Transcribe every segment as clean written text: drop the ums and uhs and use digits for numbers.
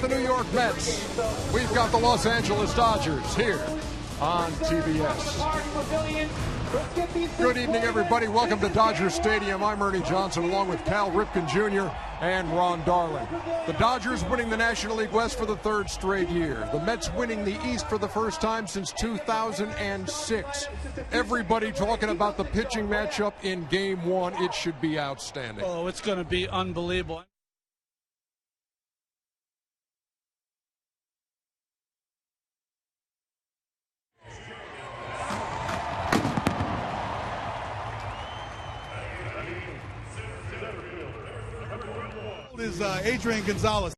got the New York Mets. We've got the Los Angeles Dodgers here on TBS. Good evening, everybody. Welcome to Dodger Stadium. I'm Ernie Johnson, along with Cal Ripken Jr. and Ron Darling. The Dodgers winning the National League West for the third straight year. The Mets winning the East for the first time since 2006. Everybody talking about the pitching matchup in Game 1. It should be outstanding. Oh, it's going to be unbelievable. Is Adrian Gonzalez.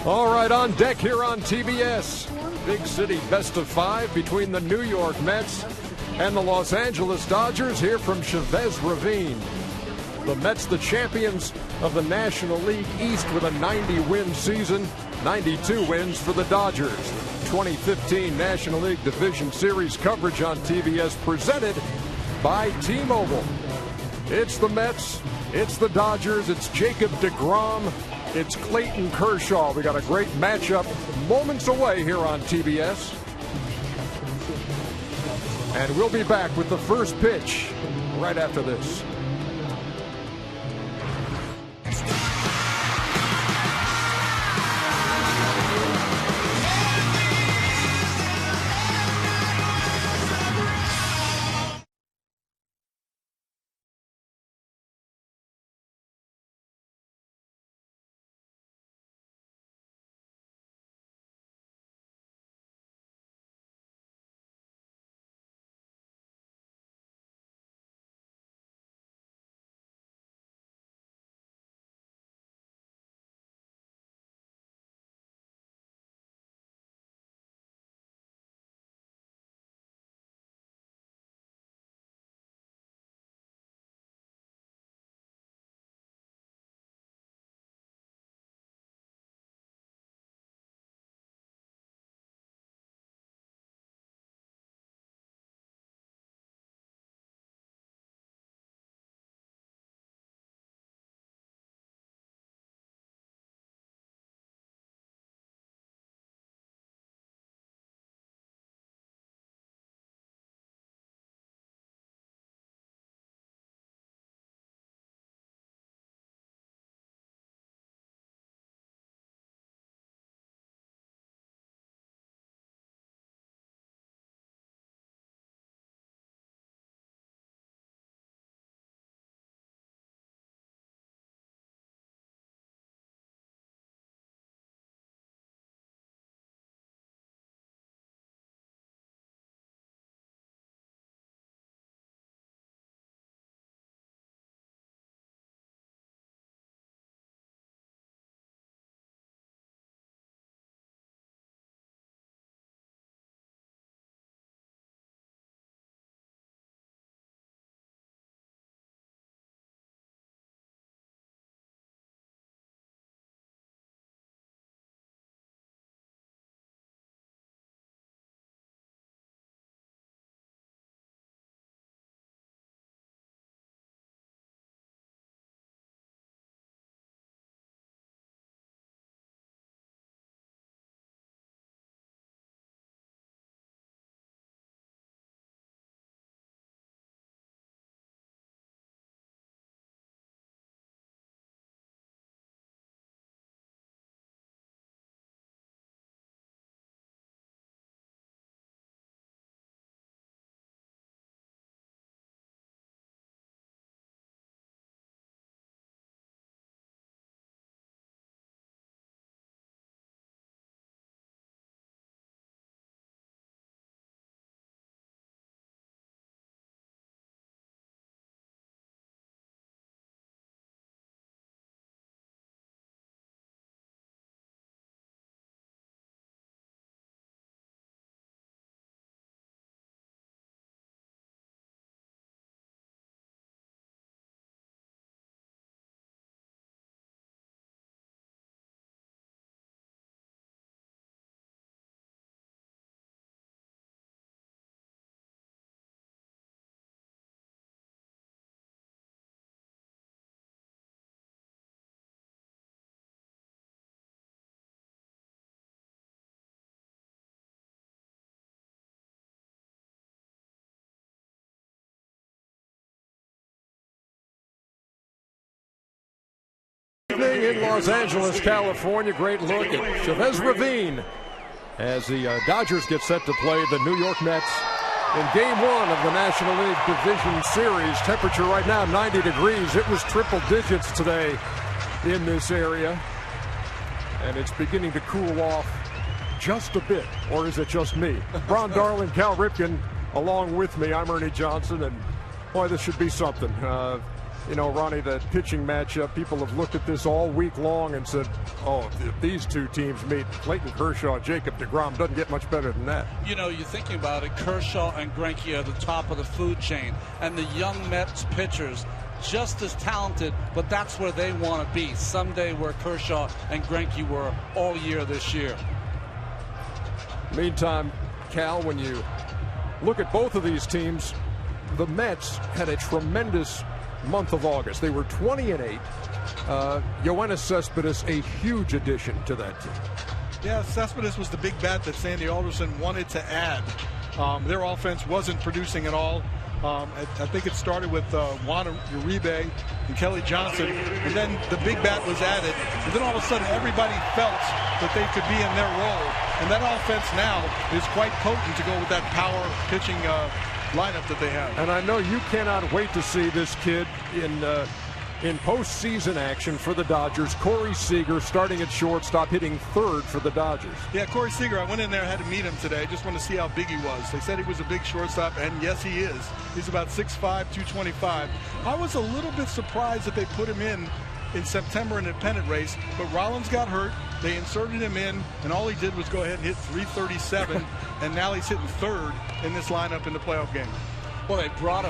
All right, on deck here on TBS. Big City best of 5 between the New York Mets and the Los Angeles Dodgers here from Chavez Ravine. The Mets, the champions of the National League East with a 90-win season, 92 wins for the Dodgers. 2015 National League Division Series coverage on TBS presented by T-Mobile. It's the Mets, it's the Dodgers, it's Jacob deGrom, it's Clayton Kershaw. We got a great matchup moments away here on TBS. And we'll be back with the first pitch right after this. Evening in Los Angeles, California. Great look at Chavez Ravine as the Dodgers get set to play the New York Mets in Game 1 of the National League Division Series. Temperature right now 90 degrees. It was triple digits today in this area, and it's beginning to cool off just a bit. Or is it just me? Ron Darling, Cal Ripken along with me. I'm Ernie Johnson, and boy, this should be something. You know, Ronnie, that pitching matchup, people have looked at this all week long and said, oh, if these two teams meet, Clayton Kershaw, Jacob deGrom, doesn't get much better than that. You know, you're thinking about it, Kershaw and Greinke are the top of the food chain, and the young Mets pitchers just as talented, but that's where they want to be someday, where Kershaw and Greinke were all year this year. Meantime, Cal, when you look at both of these teams, the Mets had a tremendous month of August. They were 20-8. Yoenis Cespedes, a huge addition to that team. Yeah, Cespedes was the big bat that Sandy Alderson wanted to add. Their offense wasn't producing at all. I think it started with Juan Uribe and Kelly Johnson, and then the big bat was added, and then all of a sudden everybody felt that they could be in their role, and that offense now is quite potent to go with that power pitching lineup that they have. And I know you cannot wait to see this kid in postseason action for the Dodgers. Corey Seager starting at shortstop, hitting third for the Dodgers. Yeah, Corey Seager, I went in there, had to meet him today. Just want to see how big he was. They said he was a big shortstop, and yes, he is. He's about 6'5", 225. I was a little bit surprised that they put him in September in a pennant race, but Rollins got hurt. They inserted him in, and all he did was go ahead and hit 337, and now he's hitting third in this lineup in the playoff game. Well, they brought him